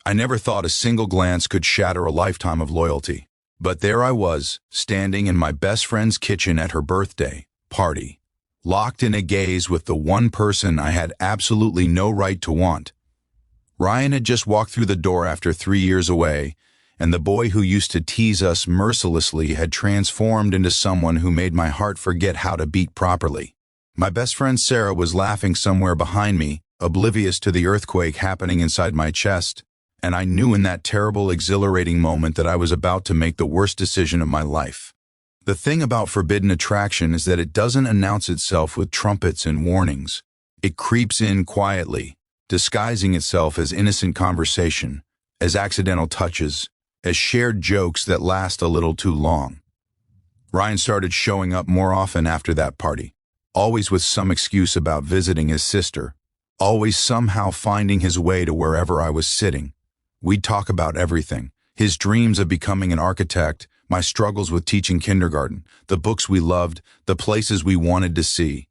I never thought a single glance could shatter a lifetime of loyalty. But there I was, standing in my best friend's kitchen at her birthday party, locked in a gaze with the one person I had absolutely no right to want. Ryan had just walked through the door after 3 years away, and the boy who used to tease us mercilessly had transformed into someone who made my heart forget how to beat properly. My best friend Sarah was laughing somewhere behind me, oblivious to the earthquake happening inside my chest, and I knew in that terrible, exhilarating moment that I was about to make the worst decision of my life. The thing about forbidden attraction is that it doesn't announce itself with trumpets and warnings. It creeps in quietly, disguising itself as innocent conversation, as accidental touches, as shared jokes that last a little too long. Ryan started showing up more often after that party, always with some excuse about visiting his sister, always somehow finding his way to wherever I was sitting. We'd talk about everything: his dreams of becoming an architect, my struggles with teaching kindergarten, the books we loved, the places we wanted to see.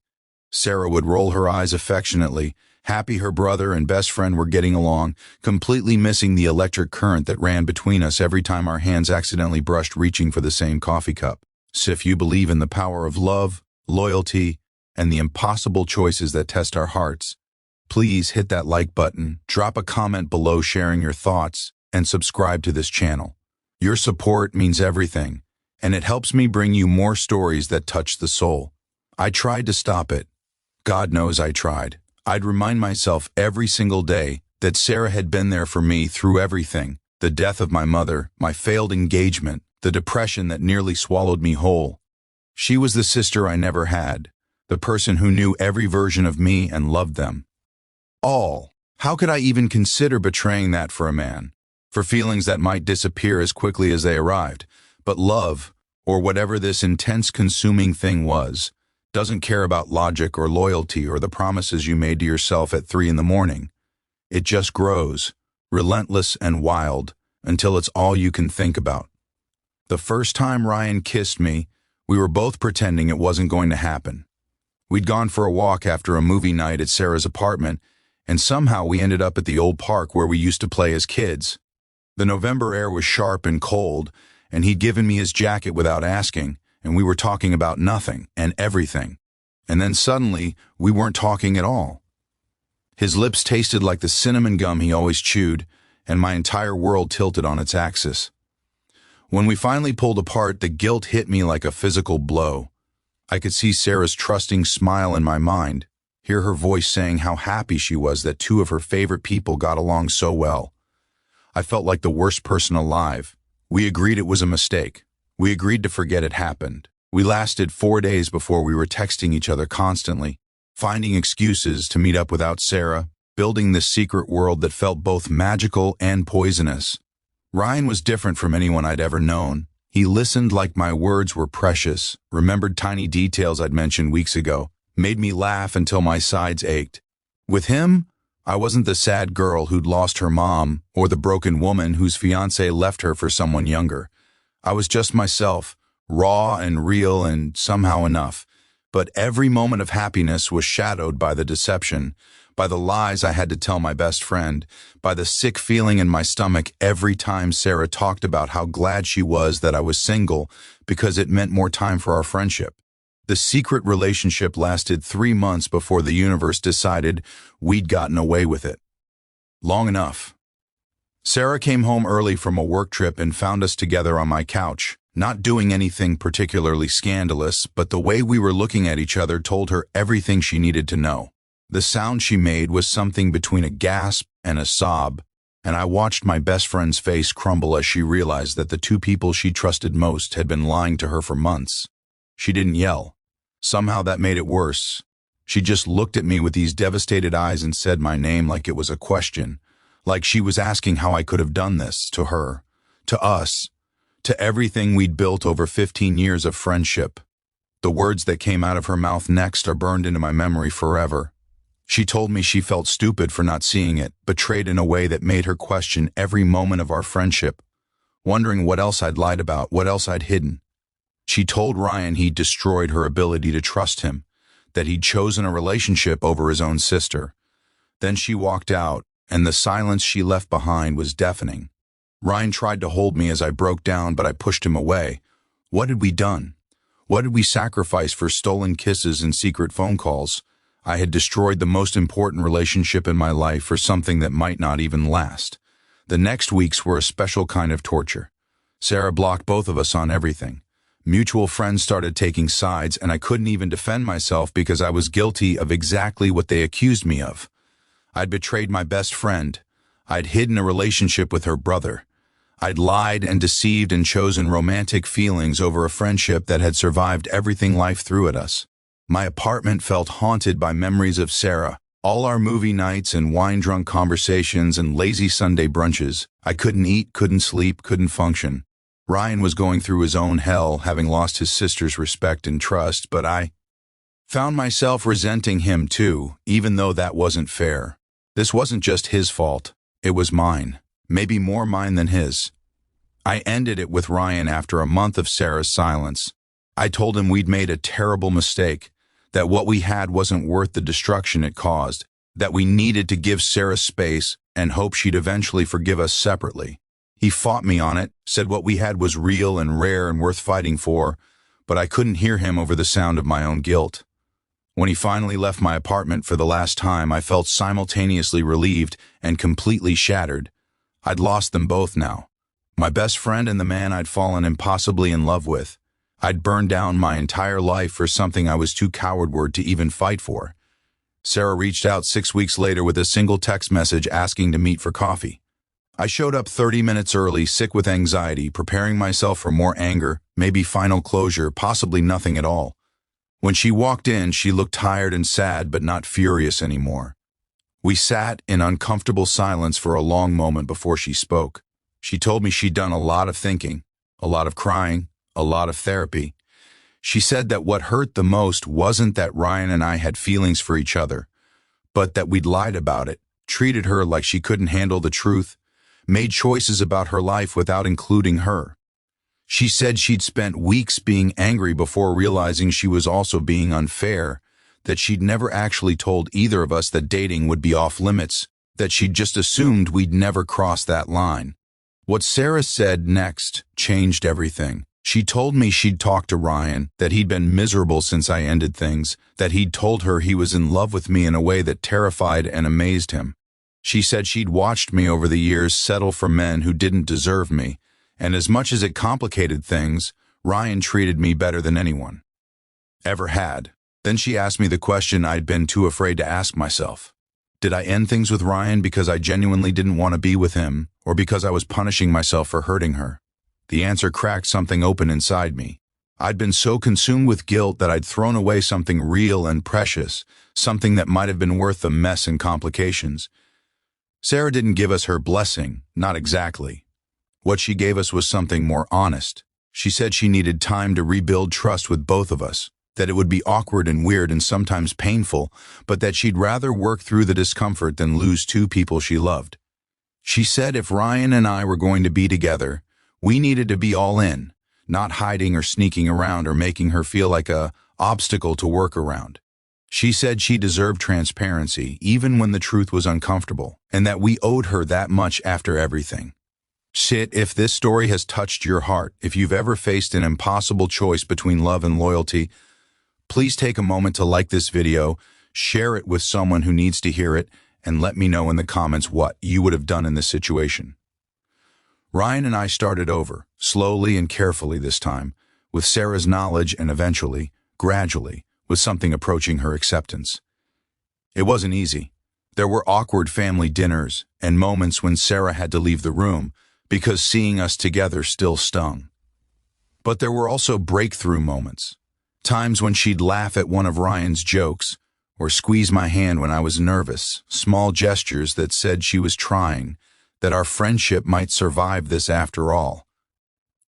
Sarah would roll her eyes affectionately, happy her brother and best friend were getting along, completely missing the electric current that ran between us every time our hands accidentally brushed reaching for the same coffee cup. So if you believe in the power of love, loyalty, and the impossible choices that test our hearts, please hit that like button, drop a comment below sharing your thoughts, and subscribe to this channel. Your support means everything, and it helps me bring you more stories that touch the soul. I tried to stop it. God knows I tried. I'd remind myself every single day that Sarah had been there for me through everything: the death of my mother, my failed engagement, the depression that nearly swallowed me whole. She was the sister I never had, the person who knew every version of me and loved them all. How could I even consider betraying that for a man? For feelings that might disappear as quickly as they arrived. But love, or whatever this intense consuming thing was, doesn't care about logic or loyalty or the promises you made to yourself at 3 in the morning. It just grows, relentless and wild, until it's all you can think about. The first time Ryan kissed me, we were both pretending it wasn't going to happen. We'd gone for a walk after a movie night at Sarah's apartment, and somehow we ended up at the old park where we used to play as kids. The November air was sharp and cold, and he'd given me his jacket without asking, and we were talking about nothing and everything. And then suddenly, we weren't talking at all. His lips tasted like the cinnamon gum he always chewed, and my entire world tilted on its axis. When we finally pulled apart, the guilt hit me like a physical blow. I could see Sarah's trusting smile in my mind, hear her voice saying how happy she was that 2 of her favorite people got along so well. I felt like the worst person alive. We agreed it was a mistake. We agreed to forget it happened. We lasted 4 days before we were texting each other constantly, finding excuses to meet up without Sarah, building this secret world that felt both magical and poisonous. Ryan was different from anyone I'd ever known. He listened like my words were precious, remembered tiny details I'd mentioned weeks ago, made me laugh until my sides ached. With him, I wasn't the sad girl who'd lost her mom or the broken woman whose fiancé left her for someone younger. I was just myself, raw and real and somehow enough. But every moment of happiness was shadowed by the deception, by the lies I had to tell my best friend, by the sick feeling in my stomach every time Sarah talked about how glad she was that I was single because it meant more time for our friendship. The secret relationship lasted 3 months before the universe decided we'd gotten away with it. Long enough. Sarah came home early from a work trip and found us together on my couch, not doing anything particularly scandalous, but the way we were looking at each other told her everything she needed to know. The sound she made was something between a gasp and a sob, and I watched my best friend's face crumble as she realized that the 2 people she trusted most had been lying to her for months. She didn't yell. Somehow that made it worse. She just looked at me with these devastated eyes and said my name like it was a question, like she was asking how I could have done this to her, to us, to everything we'd built over 15 years of friendship. The words that came out of her mouth next are burned into my memory forever. She told me she felt stupid for not seeing it, betrayed in a way that made her question every moment of our friendship, wondering what else I'd lied about, what else I'd hidden. She told Ryan he'd destroyed her ability to trust him, that he'd chosen a relationship over his own sister. Then she walked out, and the silence she left behind was deafening. Ryan tried to hold me as I broke down, but I pushed him away. What had we done? What had we sacrificed for stolen kisses and secret phone calls? I had destroyed the most important relationship in my life for something that might not even last. The next weeks were a special kind of torture. Sarah blocked both of us on everything. Mutual friends started taking sides, and I couldn't even defend myself because I was guilty of exactly what they accused me of. I'd betrayed my best friend. I'd hidden a relationship with her brother. I'd lied and deceived and chosen romantic feelings over a friendship that had survived everything life threw at us. My apartment felt haunted by memories of Sarah, all our movie nights and wine-drunk conversations and lazy Sunday brunches. I couldn't eat, couldn't sleep, couldn't function. Ryan was going through his own hell, having lost his sister's respect and trust, but I found myself resenting him too, even though that wasn't fair. This wasn't just his fault. It was mine. Maybe more mine than his. I ended it with Ryan after a month of Sarah's silence. I told him we'd made a terrible mistake, that what we had wasn't worth the destruction it caused, that we needed to give Sarah space and hope she'd eventually forgive us separately. He fought me on it, said what we had was real and rare and worth fighting for, but I couldn't hear him over the sound of my own guilt. When he finally left my apartment for the last time, I felt simultaneously relieved and completely shattered. I'd lost them both now. My best friend and the man I'd fallen impossibly in love with. I'd burned down my entire life for something I was too cowardward to even fight for. Sarah reached out 6 weeks later with a single text message asking to meet for coffee. I showed up 30 minutes early, sick with anxiety, preparing myself for more anger, maybe final closure, possibly nothing at all. When she walked in, she looked tired and sad, but not furious anymore. We sat in uncomfortable silence for a long moment before she spoke. She told me she'd done a lot of thinking, a lot of crying, a lot of therapy. She said that what hurt the most wasn't that Ryan and I had feelings for each other, but that we'd lied about it, treated her like she couldn't handle the truth, made choices about her life without including her. She said she'd spent weeks being angry before realizing she was also being unfair, that she'd never actually told either of us that dating would be off limits, that she'd just assumed we'd never cross that line. What Sarah said next changed everything. She told me she'd talked to Ryan, that he'd been miserable since I ended things, that he'd told her he was in love with me in a way that terrified and amazed him. She said she'd watched me over the years settle for men who didn't deserve me, and as much as it complicated things, Ryan treated me better than anyone ever had. Then she asked me the question I'd been too afraid to ask myself. Did I end things with Ryan because I genuinely didn't want to be with him, or because I was punishing myself for hurting her? The answer cracked something open inside me. I'd been so consumed with guilt that I'd thrown away something real and precious, something that might have been worth the mess and complications. Sarah didn't give us her blessing, not exactly. What she gave us was something more honest. She said she needed time to rebuild trust with both of us, that it would be awkward and weird and sometimes painful, but that she'd rather work through the discomfort than lose two people she loved. She said if Ryan and I were going to be together, we needed to be all in, not hiding or sneaking around or making her feel like a obstacle to work around. She said she deserved transparency, even when the truth was uncomfortable, and that we owed her that much after everything. Shit, if this story has touched your heart, if you've ever faced an impossible choice between love and loyalty, please take a moment to like this video, share it with someone who needs to hear it, and let me know in the comments what you would have done in this situation. Ryan and I started over, slowly and carefully this time, with Sarah's knowledge and eventually, gradually, with something approaching her acceptance. It wasn't easy. There were awkward family dinners and moments when Sarah had to leave the room because seeing us together still stung. But there were also breakthrough moments. Times when she'd laugh at one of Ryan's jokes, or squeeze my hand when I was nervous, small gestures that said she was trying, that our friendship might survive this after all.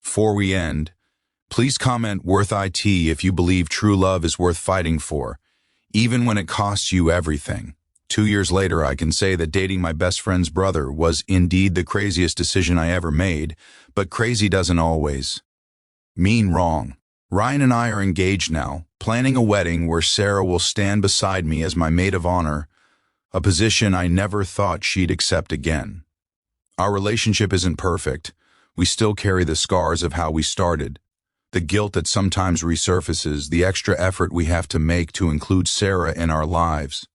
Before we end, please comment worth IT if you believe true love is worth fighting for, even when it costs you everything. 2 years later, I can say that dating my best friend's brother was indeed the craziest decision I ever made, but crazy doesn't always mean wrong. Ryan and I are engaged now, planning a wedding where Sarah will stand beside me as my maid of honor, a position I never thought she'd accept again. Our relationship isn't perfect. We still carry the scars of how we started, the guilt that sometimes resurfaces, the extra effort we have to make to include Sarah in our lives.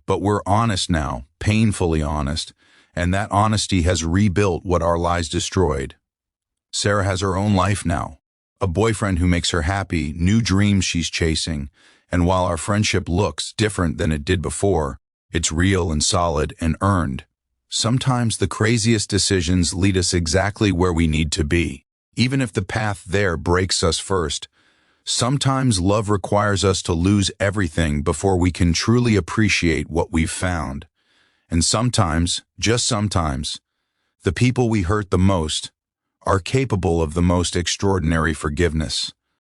But we're honest now, painfully honest, and that honesty has rebuilt what our lies destroyed. Sarah has her own life now, a boyfriend who makes her happy, new dreams she's chasing, and while our friendship looks different than it did before, it's real and solid and earned. Sometimes the craziest decisions lead us exactly where we need to be, even if the path there breaks us first. Sometimes love requires us to lose everything before we can truly appreciate what we've found. And sometimes, just sometimes, the people we hurt the most are capable of the most extraordinary forgiveness.